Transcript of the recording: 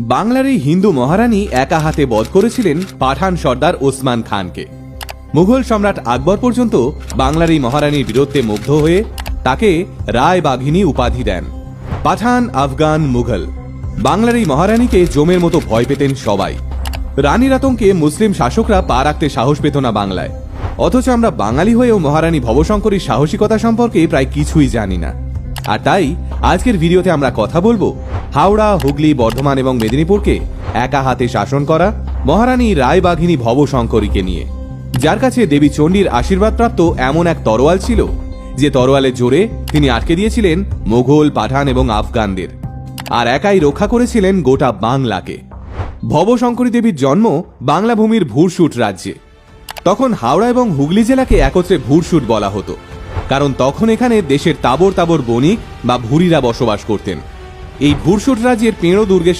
বাংলার এই হিন্দু মহারানী একা হাতে বধ করেছিলেন পাঠান সর্দার ওসমান খানকে। মুঘল সম্রাট আকবর পর্যন্ত বাংলার এই মহারানীর বীরত্বে মুগ্ধ হয়ে তাকে রায় বাঘিনী উপাধি দেন। পাঠান, আফগান, মুঘল বাংলার এই মহারানীকে জমের মতো ভয় পেতেন সবাই। রানীর আতঙ্কে মুসলিম শাসকরা পা রাখতে সাহস পেত না বাংলায়। অথচ আমরা বাঙালি হয়েও মহারানী ভবশঙ্করীর সাহসিকতা সম্পর্কে প্রায় কিছুই জানি না। আর তাই আজকের ভিডিওতে আমরা কথা বলবো হাওড়া, হুগলি, বর্ধমান এবং মেদিনীপুরকে একা হাতে শাসন করা মহারানী রায়বাঘিনী ভবশঙ্করীকে নিয়ে, যার কাছে দেবী চণ্ডীর আশীর্বাদপ্রাপ্ত এমন এক তরোয়াল ছিল যে তরোয়ালের জোরে তিনি আটকে দিয়েছিলেন মোগল, পাঠান এবং আফগানদের, আর একাই রক্ষা করেছিলেন গোটা বাংলাকে। ভবশঙ্করী দেবীর জন্ম বাংলা ভূমির ভুরসুট রাজ্যে। তখন হাওড়া এবং হুগলি জেলাকে একত্রে ভুরসুট বলা হতো, কারণ তখন এখানে দেশের তাবর তাবর বণিক বা ভুরিরা বসবাস করতেন। এই ভুরসুট রাজ্যের পেঁড়ো দুর্গের